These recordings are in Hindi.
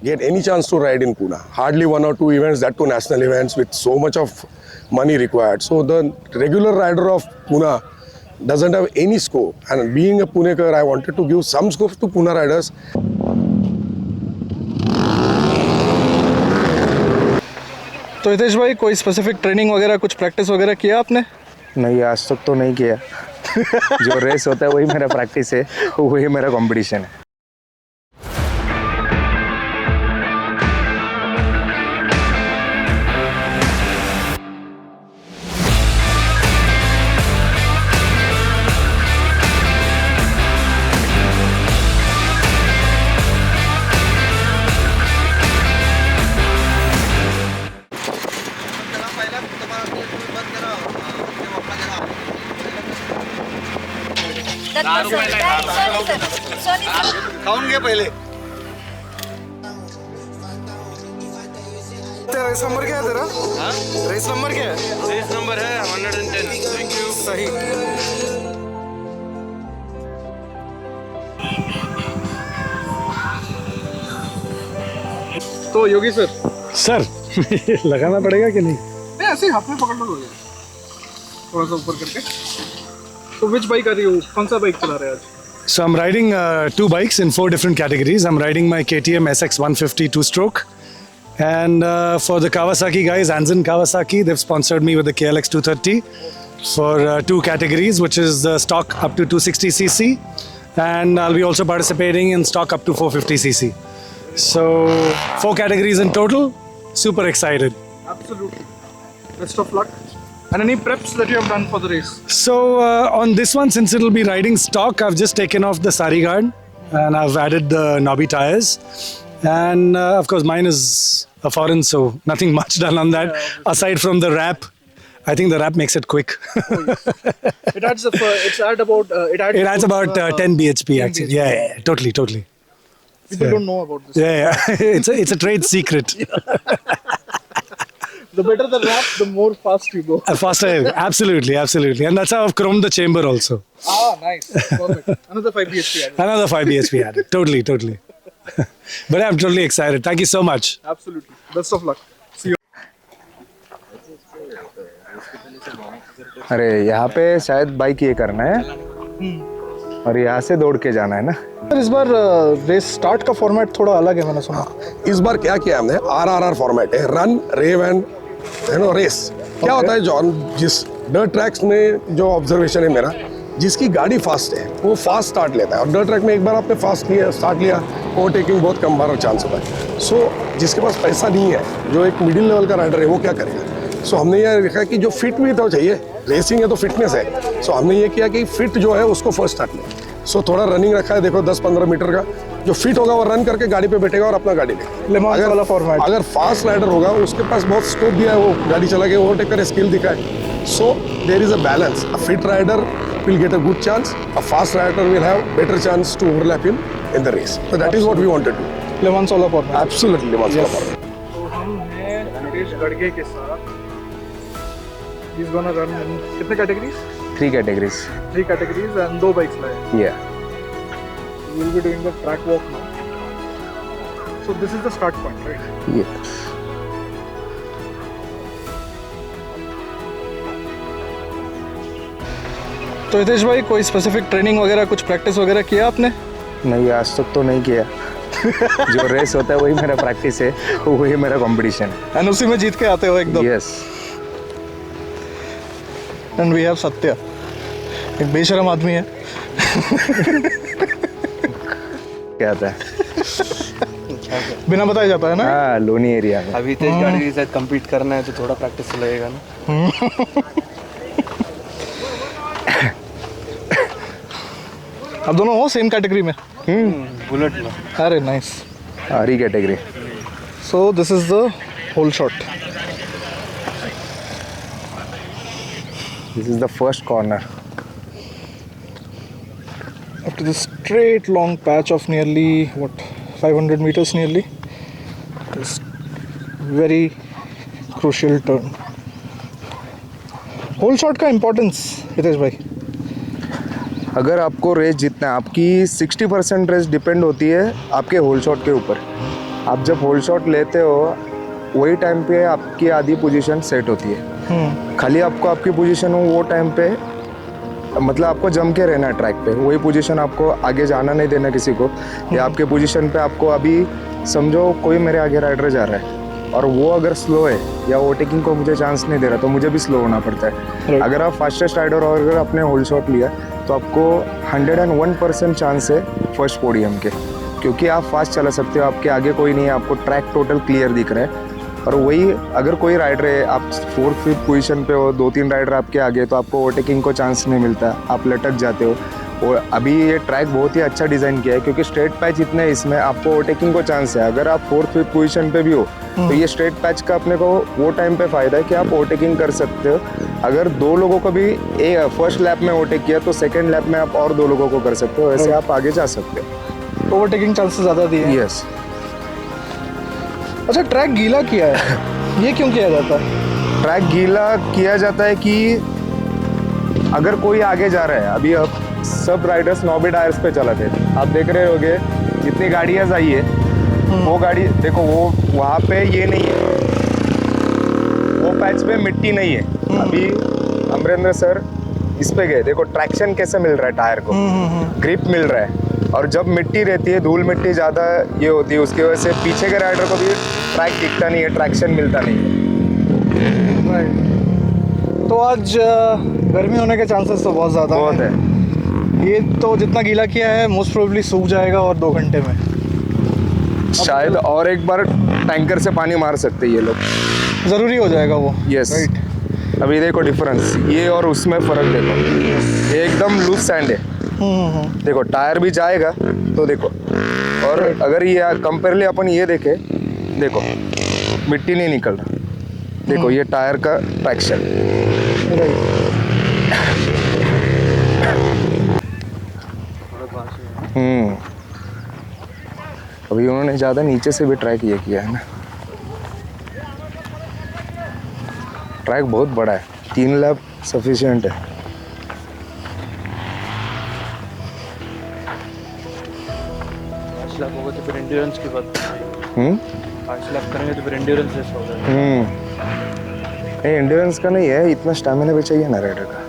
get any chance to ride in Pune. Hardly 1 or 2 events, that too national events with so much of money required. So the regular rider of Pune doesn't have any scope. And being a Punekar, I wanted to give some scope to Pune riders. तो हितेश भाई, कोई स्पेसिफिक ट्रेनिंग वगैरह कुछ प्रैक्टिस वगैरह किया आपने? नहीं, आज तक तो नहीं किया। जो रेस होता है वही मेरा प्रैक्टिस है, वही मेरा कंपटीशन है। खाऊन घे पहिले। तेरा रेस नंबर क्या है तेरा? रेस नंबर क्या है? रेस नंबर है 110। Thank you. सही। तो योगी सर लगाना पड़ेगा कि नहीं? ऐसे ही हाथ में पकड़ लो, थोड़ा सा ऊपर करके। तो विच बाइक आ रही हो, कौन सा बाइक चला रहे हैं आज? So I'm riding 2 bikes in 4 different categories. I'm riding my KTM SX 150 2-stroke. And for the Kawasaki guys, Anzen Kawasaki, they've sponsored me with the KLX 230 for 2 categories, which is the stock up to 260cc. And I'll be also participating in stock up to 450cc. So 4 categories in total. Super excited. Absolutely. Best of luck. And any preps that you have done for the race? So on this one, since it'll be riding stock, I've just taken off the sari guard and I've added the knobby tires. And of course, mine is a foreign, so nothing much done on that. Aside from the wrap, I think the wrap makes it quick. It adds It adds about 10 bhp actually. bhp. Yeah, totally. People don't know about this. Yeah. It's a trade secret. The better the wrap, the more fast you go. Faster, absolutely. And that's how I've chromed the chamber also. Ah, nice. Perfect. Another 5 bhp added. Another 5 bhp added. Totally. But I'm totally excited. Thank you so much. Absolutely. Best of luck. See you. अरे यहाँ पे शायद बाइक ये करना है और यहाँ से दौड़ के जाना है ना। सर, इस बार रेस स्टार्ट का फॉर्मेट थोड़ा अलग है, मैंने सुना। इस बार क्या किया हमने, RRR फॉर्मेट है, रन रेव एंड रेस। क्या होता है जॉन, जिस डर्ट ट्रैक्स में जो ऑब्जर्वेशन है मेरा, जिसकी गाड़ी फास्ट है वो फास्ट स्टार्ट लेता है, और डर्ट ट्रैक में एक बार आपने फास्ट लिया स्टार्ट लिया, ओवरटेकिंग बहुत कम बार चांस होता है। सो जिसके पास पैसा नहीं है, जो एक मिडिल लेवल का राइडर है, वो क्या करेगा? सो हमने ये देखा कि जो फिट भी तो चाहिए, रेसिंग है तो फिटनेस है। सो हमने ये किया कि फिट जो है उसको फर्स्ट स्टार्ट ले। सो थोड़ा रनिंग रखा है, देखो 10-15 मीटर का, जो फिट होगा वो रन करके गाड़ी पे बैठेगा और अपना गाड़ी लेगा। अगर फास्ट राइडर होगा, उसके पास बहुत स्कोप दिया है, वो गाड़ी चला के ओवरटेक करे, स्किल दिखाए। So there is a balance. A fit rider will get a good chance, a fast rider will have better chance to overlap him in the race. So that is what we wanted to do. Le Mans वाला फॉर्मेट। Absolutely, Le Mans वाला फॉर्मेट। तो हम हैं नरेश गड़गे के साथ। He's gonna run in कितने categories? 3 categories. 3 categories and 2 bikes लाए। Yeah. We'll be doing the track walk now. So this is the start point, right? Yes. तो हितेश भाई, कोई स्पेसिफिक ट्रेनिंग वगैरह कुछ प्रैक्टिस वगैरह किया आपने? नहीं, आज तक तो नहीं किया। जो रेस होता है वही मेरा प्रैक्टिस है, वही मेरा कंपटीशन है। एंड उसी में जीत के आते हो एकदम। Yes. And we have Satya, एक बेशरम आदमी है। क्या आता है? बिना बताया जाता है ना। हाँ, लोनी एरिया में। अभी तेज गाड़ी के साथ कम्पीट करना है तो थोड़ा प्रैक्टिस लगेगा ना। अब दोनों हो सेम कैटेगरी में? बुलेट में। अरे नाइस। आरी category. So this is the hole shot. This is the first corner. Up to this straight long patch of nearly 500 meters nearly. This very crucial turn. Hole shot का इम्पोर्टेंस हितेश भाई? अगर आपको रेस जीतना है, आपकी 60% रेस डिपेंड होती है आपके होल शॉट के ऊपर। आप जब होल शॉट लेते हो वही टाइम पे आपकी आधी पोजीशन सेट होती है। खाली आपको आपकी पोजीशन हो वो टाइम पे, मतलब आपको जम के रहना है ट्रैक पे, वही पोजीशन आपको आगे जाना नहीं देना किसी को, या आपके पोजीशन पे आपको अभी समझो कोई मेरे आगे राइडर जा रहा है और वो अगर स्लो है या ओवरटेकिंग को मुझे चांस नहीं दे रहा तो मुझे भी स्लो होना पड़ता है। अगर आप फास्टेस्ट राइडर और अगर आपने होल शॉट लिया तो आपको 101% चांस है फर्स्ट पोडियम के, क्योंकि आप फास्ट चला सकते हो, आपके आगे कोई नहीं है, आपको ट्रैक टोटल क्लियर दिख रहा है। और वही अगर कोई राइडर है, आप 4th-5th पोजीशन पे हो, 2-3 राइडर आपके आगे, तो आपको ओवरटेकिंग को चांस नहीं मिलता, आप लटक जाते हो। और अभी ये ट्रैक बहुत ही अच्छा डिज़ाइन किया है क्योंकि स्ट्रेट पैच इतने इसमें आपको ओवरटेकिंग को चांस है। अगर आप 4th-5th पोजीशन पे भी हो तो ये स्ट्रेट पैच का अपने को वो टाइम पे फ़ायदा है कि आप ओवरटेकिंग कर सकते हो। अगर 2 लोगों को भी फर्स्ट लैप में ओवरटेक किया तो सेकेंड लैप में आप और 2 लोगों को कर सकते हो, ऐसे आप आगे जा सकते हो। ओवरटेकिंग चांसेस ज़्यादा दिए हैं। यस। अच्छा, ट्रैक गीला किया है, ये क्यों किया जाता है? ट्रैक गीला किया जाता है कि अगर कोई आगे जा रहा है, अभी अब सब राइडर्स नॉबी टायर्स पे चलाते हैं, आप देख रहे होगे जितनी गाड़ियाँ आई है वो गाड़ी देखो, वो वहाँ पे ये नहीं है, वो पैच पे मिट्टी नहीं है। अभी अमरेंद्र सर इस पे गए, देखो ट्रैक्शन कैसे मिल रहा है टायर को, ग्रिप मिल रहा है। और जब मिट्टी रहती है, धूल मिट्टी ज़्यादा ये होती है, उसकी वजह से पीछे के राइडर को भी ट्रैक दिखता नहीं है, ट्रैक्शन मिलता नहीं है। राइट। तो आज गर्मी होने के चांसेस तो बहुत ज़्यादा बहुत है। ये तो जितना गीला किया है मोस्ट प्रोबेबली सूख जाएगा और 2 घंटे में शायद और एक बार टैंकर से पानी मार सकते हैं ये लोग, ज़रूरी हो जाएगा वो। यस। राइट। अभी देखो डिफरेंस, ये और उसमें फ़र्क देखो, ये एकदम लूज सैंड है, देखो टायर भी जाएगा तो देखो। और अगर ये कंपेयरली अपन ये देखें, देखो मिट्टी नहीं निकल रहा, देखो ये टायर का ट्रैक्शन। अभी उन्होंने ज़्यादा नीचे से भी ट्रैक ये किया है ना, ट्रैक बहुत बड़ा है, 3 लैप सफिशिएंट है। 5 लाख होगा तो फिर एंड्योरेंस की बात करेंगे। 5 लाख करेंगे तो फिर एंड्योरेंस जैसा होगा। नहीं एंड्योरेंस का नहीं है, इतना स्टैमिना भी चाहिए ना राइडर का।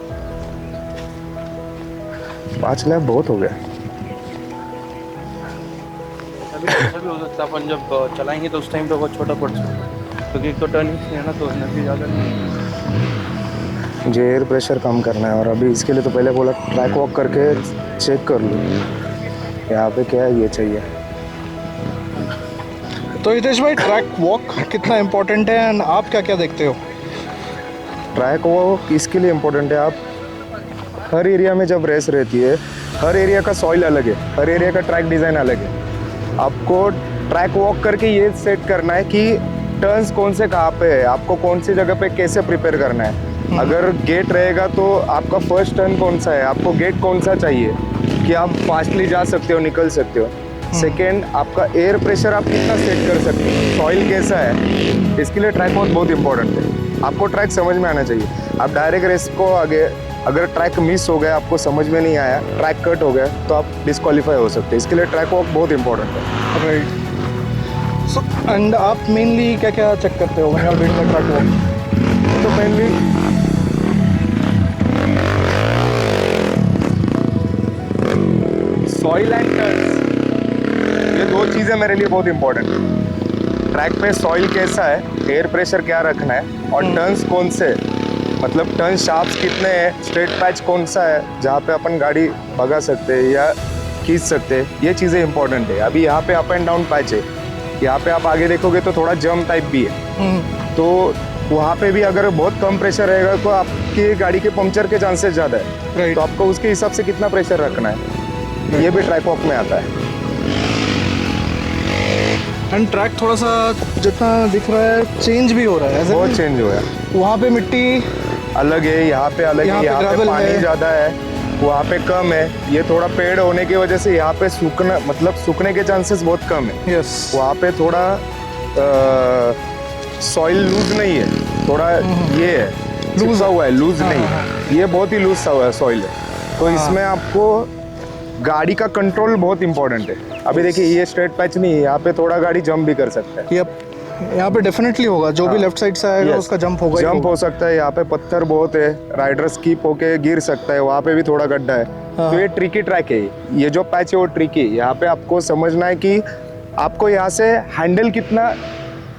5 लैप बहुत हो गया। ऐसा भी हो सकता है, अपन जब चलाएंगे तो उस टाइम पे बहुत छोटा पड़ सकता है, क्योंकि एक तो टर्निंग है ना, तो एनर्जी ज़्यादा नहीं है। मुझे एयर प्रेशर कम करना है और अभी इसके लिए तो पहले बोला ट्रैक वॉक करके चेक कर लूँ यहाँ पे क्या है, ये चाहिए। तो हितेश भाई, ट्रैक वॉक कितना इम्पोर्टेंट है एंड आप क्या क्या देखते हो? ट्रैक वॉक इसके लिए इम्पोर्टेंट है, आप हर एरिया में जब रेस रहती है, हर एरिया का सॉइल अलग है, हर एरिया का ट्रैक डिज़ाइन अलग है। आपको ट्रैक वॉक करके ये सेट करना है कि टर्न्स कौन से कहाँ पे है, आपको कौन सी जगह पे कैसे प्रिपेयर करना है। अगर गेट रहेगा तो आपका फर्स्ट टर्न कौन सा है, आपको गेट कौन सा चाहिए कि आप फास्टली जा सकते हो, निकल सकते हो। सेकेंड, आपका एयर प्रेशर आप कितना सेट कर सकते हो, सॉइल कैसा है, इसके लिए ट्रैक वॉक बहुत इंपॉर्टेंट है। आपको ट्रैक समझ में आना चाहिए। आप डायरेक्ट रेस को आगे, अगर ट्रैक मिस हो गया, आपको समझ में नहीं आया, ट्रैक कट हो गया, तो आप डिस्क्वालीफाई हो सकते हैं। इसके लिए ट्रैक वॉक बहुत इंपॉर्टेंट है। राइट। सो एंड आप मेनली क्या क्या चेक करते हो when you are doing the track walk? तो मेनली सॉइल एंड टर्न्स, ये 2 चीज़ें मेरे लिए बहुत इंपॉर्टेंट है। ट्रैक पे सॉइल कैसा है, एयर प्रेशर क्या रखना है, और टर्न्स कौन से, मतलब टर्न शाफ्ट्स कितने हैं, स्ट्रेट पैच कौन सा है जहाँ पे अपन गाड़ी भगा सकते हैं या खींच सकते हैं, ये चीज़ें इंपॉर्टेंट है। अभी यहाँ पे अप एंड डाउन पैच है, यहाँ पे आप आगे देखोगे तो थोड़ा जम टाइप भी है, तो वहाँ पे भी अगर बहुत कम प्रेशर रहेगा तो आपकी गाड़ी के पंक्चर के चांसेस ज़्यादा है। Right. तो आपको उसके हिसाब से कितना प्रेशर रखना है, ये भी ट्रैक वॉक में आता है। एंड ट्रैक थोड़ा सा जितना दिख रहा है चेंज भी हो रहा है, ऐसे बहुत चेंज हुआ है, वहाँ पे मिट्टी अलग है, यहाँ पे अलग यहाँ है, पे यहाँ पे gravel पानी है। ज़्यादा है, वहाँ पे कम है। ये थोड़ा पेड़ होने की वजह से यहाँ पे सूखना, मतलब सूखने के चांसेस बहुत कम है। यस। वहाँ पे थोड़ा सॉइल लूज नहीं है, थोड़ा ये है लूज हुआ है, लूज नहीं, ये बहुत ही लूज सा हुआ है सॉइल है। तो इसमें आपको गाड़ी का कंट्रोल बहुत इंपॉर्टेंट है। अभी देखिए ये स्ट्रेट पैच नहीं है, यहाँ पे थोड़ा गाड़ी जंप भी कर सकता है। ये यहाँ पे डेफिनेटली होगा, जो भी लेफ्ट साइड से आएगा Yes. उसका जंप होगा ही जंप होगा। हो सकता है, यहाँ पे पत्थर बहुत है, राइडर स्किप होके गिर सकता है, वहाँ पे भी थोड़ा गड्ढा है। तो ये ट्रिकी ट्रैक है, ये जो पैच है वो ट्रिकी है। यहाँ पे आपको समझना है कि आपको यहाँ से हैंडल कितना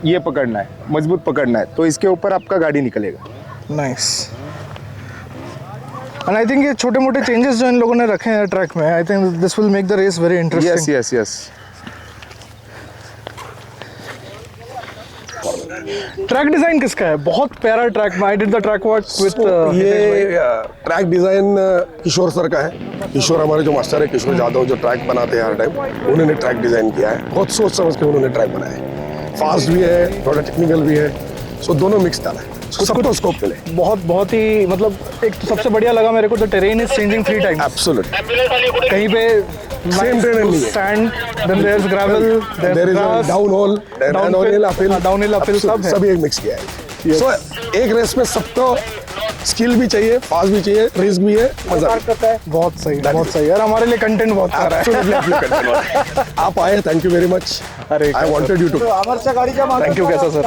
ये पकड़ना है, मजबूत पकड़ना है, तो इसके ऊपर आपका गाड़ी निकलेगा। नाइस। एंड आई थिंक ये छोटे मोटे चेंजेस जो इन लोगों ने रखे हैं ट्रैक में, I think this will make the race very yes interesting. Yes yes. Track design किसका है? बहुत प्यारा track. I did the track work with ये ट्रैक डिजाइन किशोर सर का है। किशोर हमारे जो मास्टर है, किशोर जादव, जो ट्रैक बनाते हैं हर टाइम, उन्होंने ट्रैक डिजाइन किया है। बहुत सोच समझ के उन्होंने ट्रैक बनाया है। फास्ट भी है, थोड़ा टेक्निकल भी है, सो दोनों मिक्स डाला है, सबको स्कोप मिले। बहुत ही मतलब एक तो सबसे बढ़िया लगा मेरे को, the terrain is changing 3 times. Absolute. कहीं पे Same terrain नहीं है। Sand, then there is gravel, there is a down hole, downhill, uphill, downhill, uphill सब है। सभी एक मिक्स किया है। सो एक रेस में सबको स्किल भी चाहिए, फास्ट भी चाहिए, रिस्क भी है, मजा भी है। बहुत सही, बहुत सही यार। हमारे लिए कंटेंट बहुत सारा है। Absolutely, absolutely content है। आप आए, थैंक यू वेरी मच। अरे I wanted you to. Thank you. कैसा सर?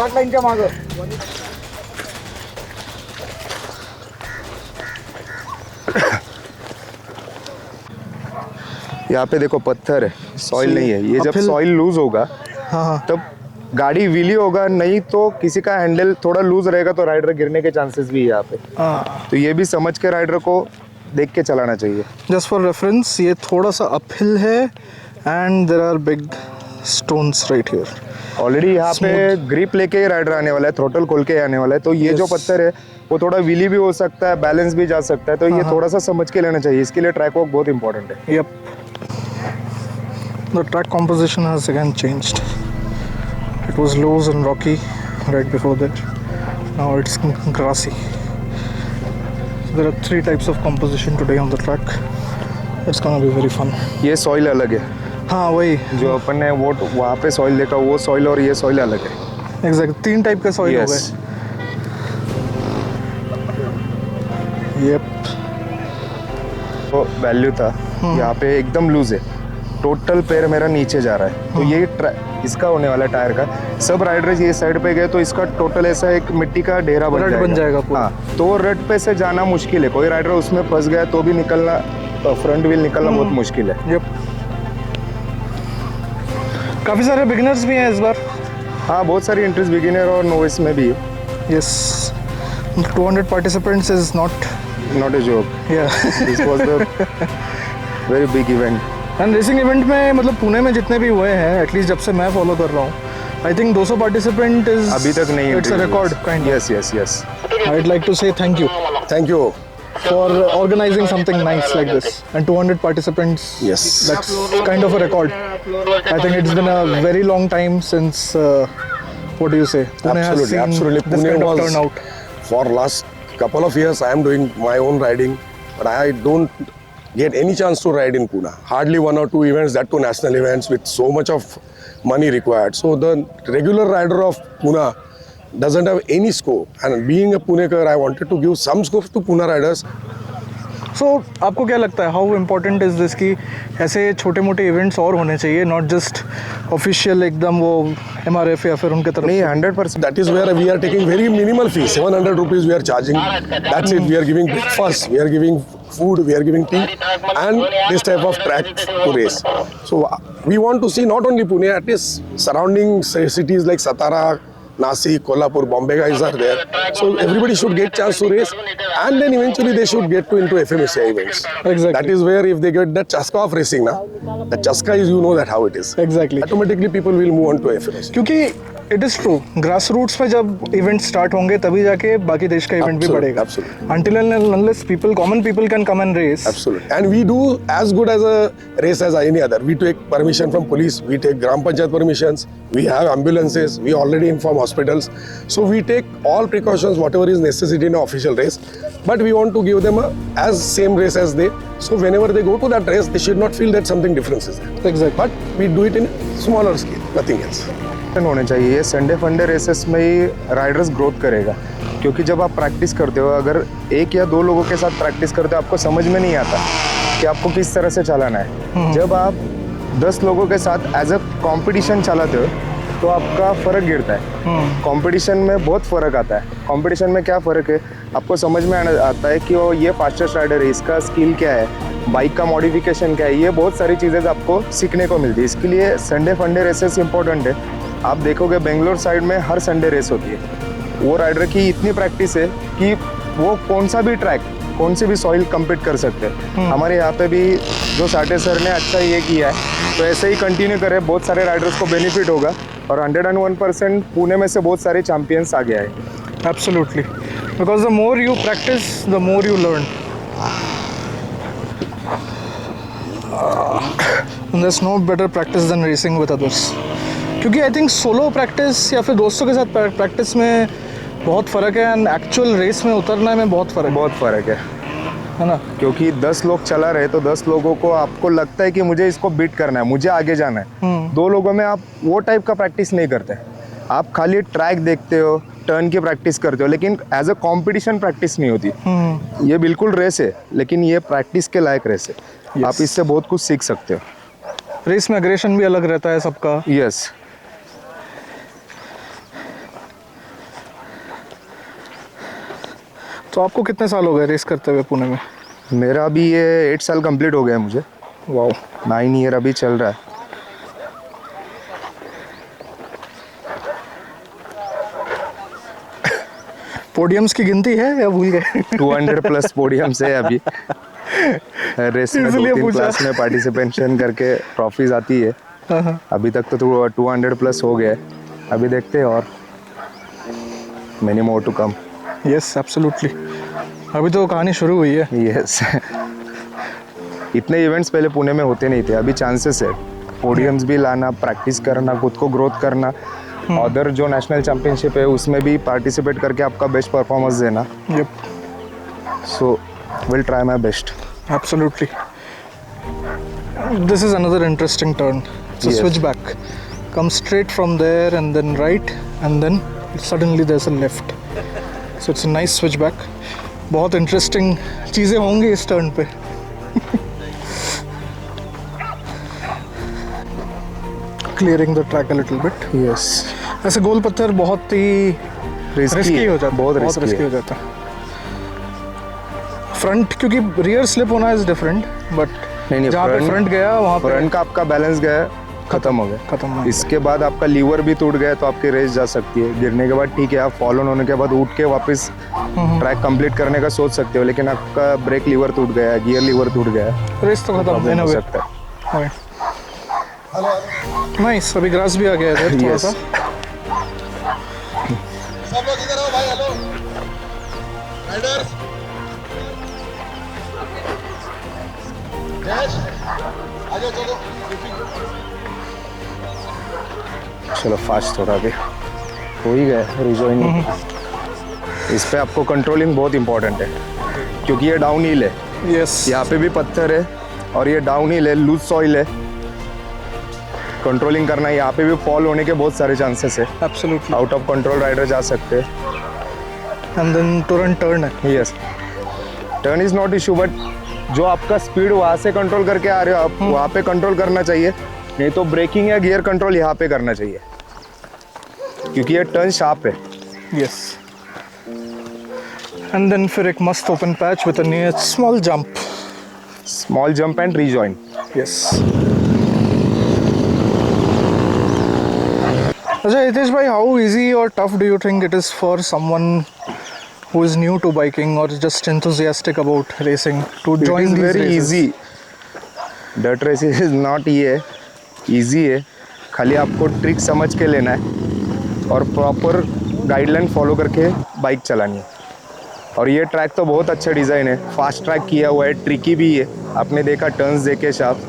यहाँ पे देखो पत्थर है, सॉइल नहीं है। ये जब अपहिल- सॉइल लूज होगा हाँ तब गाड़ी व्हीली होगा, नहीं तो किसी का हैंडल थोड़ा लूज रहेगा तो राइडर गिरने के चांसेस भी है यहाँ पे। हाँ। तो ये भी समझ के राइडर को देख के चलाना चाहिए। जस्ट फॉर रेफरेंस, ये थोड़ा सा अपहिल है and there are big stones right here. Already यहाँ पे ग्रिप लेके ही राइडर आने वाला है, थ्रोटल खोल के आने वाला है। तो ये जो पत्थर है वो थोड़ा व्हीली भी हो सकता है, बैलेंस भी जा सकता है। तो ये थोड़ा सा समझ के लेना चाहिए। इसके लिए ट्रैक वर्क बहुत इंपॉर्टेंट है। Yep. The track composition has again changed. It was loose and rocky right before that. Now it's grassy. There are 3 types of composition today on the track. It's gonna be very fun. ये सॉइल अलग है, हाँ वही जो अपन ने वो वहाँ पे सॉइल देखा, वो सॉइल और ये सॉइल अलग है। एग्जैक्ट 3 टाइप के सॉइल हो Yes. गए। Yep. तो वैल्यू था, यहाँ पे एकदम लूज है, टोटल पैर मेरा नीचे जा रहा है। तो ये इसका होने वाला टायर का, सब राइडर ये साइड पे गए तो इसका टोटल ऐसा एक मिट्टी का ढेरा रट बन जाएगा पूरा। हाँ, तो रट पे से जाना मुश्किल है। कोई राइडर उसमें फंस गया तो भी निकलना, फ्रंट व्हील निकलना बहुत मुश्किल है। Yep. काफी सारे बिगिनर्स भी हैं इस बार। हाँ, बहुत सारी इंटरेस्ट बिगिनर और नोविस में भी है। Yes. 200 participants is not. Not a joke, Yeah. This was the very big event. And racing event में मतलब पुणे में जितने भी हुए हैं, एटलीस्ट जब से मैं फॉलो कर रहा हूँ, आई थिंक 200 पार्टिसिपेंट इज अभी तक नहीं, it's a record kind. Yes yes yes. I'd like to say thank you thank you. for organizing something nice like this, and 200 participants. Yes. That's kind of a record. I think it's been a very long time since what do you say, Pune has Absolutely, seen absolutely. this Pune kind of was turnout. for last couple of years I am doing my own riding, but I don't get any chance to ride in Pune. Hardly 1 or 2 events, that too national events with so much of money required. So the regular rider of Pune doesn't have any scope. And being a Punekar, I wanted to give some scope to Pune riders. So आपको क्या लगता है, हाउ इम्पोर्टेंट इज दिस कि ऐसे छोटे मोटे इवेंट्स और होने चाहिए, नॉट जस्ट ऑफिशियल एकदम वो MRF या फिर उनके तरफ नहीं, से? 100%। That is where we are taking very minimal fee. 700 rupees we are charging. That's it. We are giving breakfast, we are giving food, we are giving tea, and this type of track to race. So we want to see not only Pune, at least surrounding cities like Satara, Nashik, Kolhapur, Bombay guys are there. So everybody should get chance to race, and then eventually they should get into FMSCI events. Exactly. That is where if they get that chaska of racing, the chaska is, you know that how it is. Exactly. Automatically people will move on to FMSCI. क्योंकि it is true, grass roots पे जब इवेंट स्टार्ट होंगे तभी जाके बाकी देश का इवेंट भी Absolutely, बढ़ेगा। absolutely. Until and unless people, common people can come and race. Absolutely. And we do as good as a race as any other. We take permission from police, we take Gram Panchayat permissions, we have ambulances, we already inform hospitals. So we take all precautions, whatever is necessary in an official race. But we want to give them as same race as they. So whenever they go to that race, they should not feel that something difference is there. Exactly. But we do it in a smaller scale, nothing else. होने चाहिए। ये संडे फंडे रेसेस में ही राइडर्स ग्रोथ करेगा, क्योंकि जब आप प्रैक्टिस करते हो, अगर 1 या 2 लोगों के साथ प्रैक्टिस करते हो आपको समझ में नहीं आता। कि आपको किस तरह से चलाना है। जब आप 10 लोगों के साथ एज अ कंपटीशन चलाते हो तो आपका फ़र्क गिरता है। कंपटीशन में बहुत फ़र्क आता है। कंपटीशन में क्या फ़र्क है आपको समझ में आता है कि वो ये फास्टेस्ट राइडर है, इसका स्किल क्या है, बाइक का मॉडिफिकेशन क्या है, ये बहुत सारी चीज़ें आपको सीखने को मिलती है। इसके लिए संडे फंडे रेसेस इंपॉर्टेंट है। आप देखोगे बेंगलोर साइड में हर संडे रेस होती है। वो राइडर की इतनी प्रैक्टिस है कि वो कौन सा भी ट्रैक, कौन सी भी सॉइल कम्पीट कर सकते हैं। हमारे यहाँ पे भी जो साटे सर ने अच्छा ये किया है, तो ऐसे ही कंटिन्यू करें, बहुत सारे राइडर्स को बेनिफिट होगा। और 101% पुणे में से बहुत सारे चैंपियंस आ गया है। Absolutely. Because the more you practice, the more you learn. And there's no better practice than racing with others. क्योंकि आई थिंक सोलो प्रैक्टिस या फिर दोस्तों के साथ प्रैक्टिस में बहुत फ़र्क है एंड एक्चुअल रेस में उतरने में बहुत फ़र्क है ना। क्योंकि 10 लोग चला रहे तो 10 लोगों को आपको लगता है कि मुझे इसको बीट करना है, मुझे आगे जाना है। 2 लोगों में आप वो टाइप का प्रैक्टिस नहीं करते। आप खाली ट्रैक देखते हो, टर्न की प्रैक्टिस करते हो, लेकिन एज अ कंपटीशन प्रैक्टिस नहीं होती। ये बिल्कुल रेस है, लेकिन ये प्रैक्टिस के लायक रेस है। आप इससे बहुत कुछ सीख सकते हो। रेस में एग्रेशन भी अलग रहता है सबका। यस। तो आपको कितने साल हो गए रेस करते हुए पुणे में? मेरा अभी ये 8 साल कंप्लीट हो गया है मुझे। वाओ। 9 ईयर अभी चल रहा है। पोडियम्स की गिनती है या भूल गए? 200 प्लस पोडियम्स है अभी। रेस में इसलिए 2-3 पूछा। क्लास में पार्टिसिपेशन करके ट्रॉफीज आती है। अभी तक तो 200 प्लस हो गया है। अभी देखते हैं और many more to come. Yes absolutely. अभी तो कहानी शुरू हुई है। यस। इतने इवेंट्स पहले पुणे में होते नहीं थे, अभी चांसेस है। पोडियम्स भी लाना, प्रैक्टिस करना, खुद को ग्रोथ करना, अदर जो नेशनल चैंपियनशिप है उसमें भी पार्टिसिपेट करके आपका बेस्ट परफॉर्मेंस देना। Yup so will try my best. Absolutely. This is another interesting turn. It's a Yes. switchback. Come straight from there and then right and then suddenly there's a left. So it's a nice switchback. बहुत interesting चीज़ें होंगी इस turn पे। Clearing the track a little bit. Yes. ऐसे गोल पत्थर बहुत ही रिस्की हो जाता है। बहुत रिस्की रिस्की हो जाता है। फ्रंट क्योंकि रियर स्लिप होना इज डिफरेंट, बट नहीं, जहाँ पे फ्रंट गया वहाँ पे फ्रंट का आपका बैलेंस गया, खत्म हो गया। खत्म हो गया। इसके बाद आपका लीवर भी टूट गया तो आपकी रेस जा सकती है। गिरने के बाद ठीक है, आप फॉल ऑन होने के बाद उठ के वापस ट्रैक कंप्लीट करने का सोच सकते हो, लेकिन आपका ब्रेक लीवर टूट गया है, गियर लीवर टूट गया है, रेस तो खत्म प्रॉब्लम हो हो गया। सकता है। नाइस। अभी ग्रास भी आ गया है इधर थोड़ा Yes. सा। सब लोग इधर आओ भाई। Hello Riders. यस आगे चलो। चलो फास्ट थोड़ा भी हो ही गया रिजॉइनिंग। इस पे आपको कंट्रोलिंग बहुत इंपॉर्टेंट है, क्योंकि ये डाउन हिल है। यस। यहाँ पे भी पत्थर है और ये डाउन हिल है, लूज सॉइल है। कंट्रोलिंग करना है। यहाँ पे भी फॉल होने के बहुत सारे चांसेस है। Absolutely. Out of control rider जा सकते हैं। एंड देन तुरंत टर्न है। Yes, turn is not issue, but जो आपका स्पीड वहाँ से कंट्रोल करके आ रहे हो आप, वहाँ पे कंट्रोल करना चाहिए। नहीं तो ब्रेकिंग या गियर कंट्रोल यहाँ पे करना चाहिए, क्योंकि ये टर्न शार्प है। यस। एंड देन फिर एक मस्त open patch with a small jump. Small jump and rejoin. Yes. अच्छा हितेश भाई, हाउ इजी और tough do you think it is for someone who is new to biking or just enthusiastic about racing to join It is these very races? easy. Dirt racing is not ये easy है, खाली आपको ट्रिक समझ के लेना है और प्रॉपर गाइडलाइन फॉलो करके बाइक चलानी है। और ये ट्रैक तो बहुत अच्छा डिज़ाइन है, फास्ट ट्रैक किया हुआ है, ट्रिकी भी है। आपने देखा टर्न्स देखे शाफ्ट।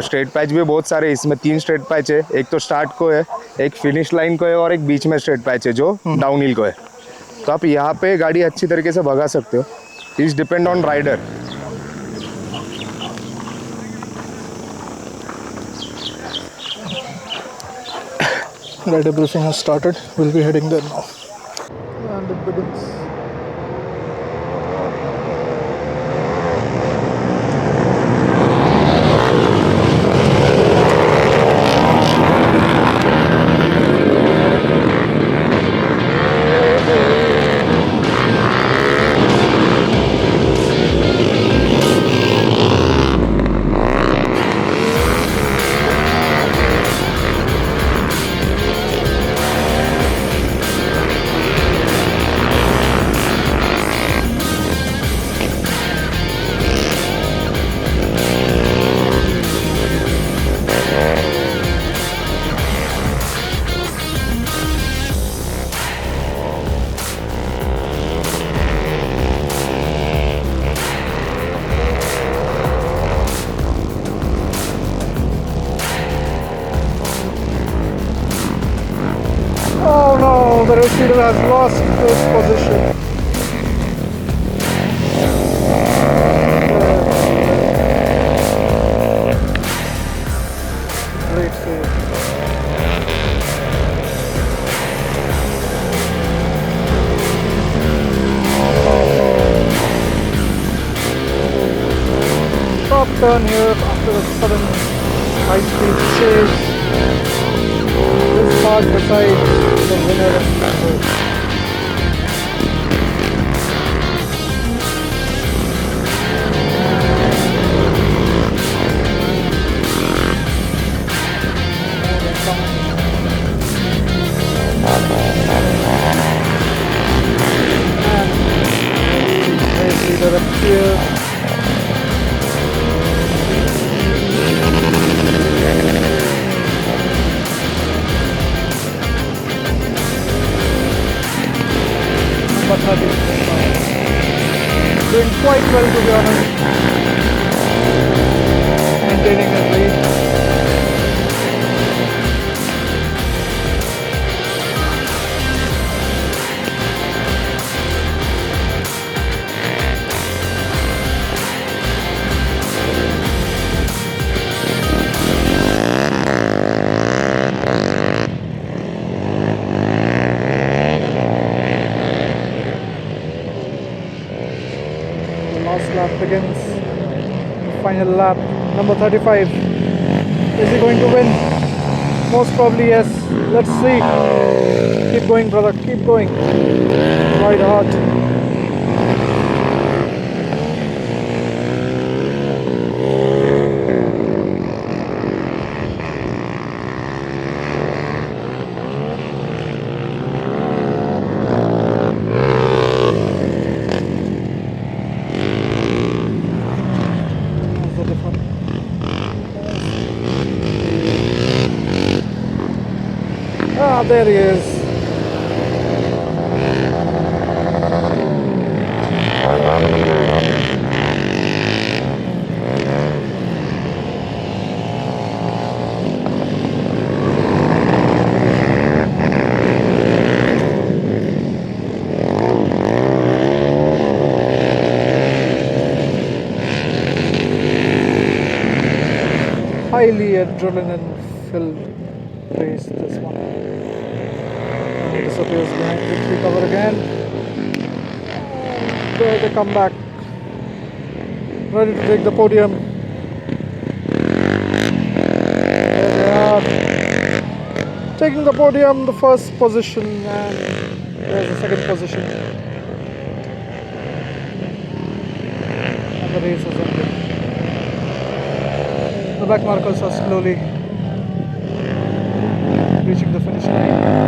स्ट्रेट पैच भी बहुत सारे, इसमें 3 स्ट्रेट पैच है। एक तो स्टार्ट को है, एक फिनिश लाइन को है और एक बीच में स्ट्रेट पैच है जो डाउन हिल को है। तो आप यहाँ पे गाड़ी अच्छी तरीके से भगा सकते हो। It's depend on rider. Rider briefing has started. We'll be heading there now. And it begins. So the race leader has lost first position. Great save. Top turn here after a sudden high-speed chase. This part decides the winner of the race. Race leader up here. But nothing. Doing quite well, to be honest. Maintaining his lead. Last lap begins. Final lap, number 35. Is he going to win? Most probably yes. Let's see. Keep going, brother. Keep going. Ride hard. How's the difference? Ah, there he is. Highly adrenaline filled race, this one. And he disappears behind victory cover again. And there they come back. Ready to take the podium. There they are. Taking the podium, the first position, and there's the second position. And the race is ended. The back markers are slowly reaching the finish line.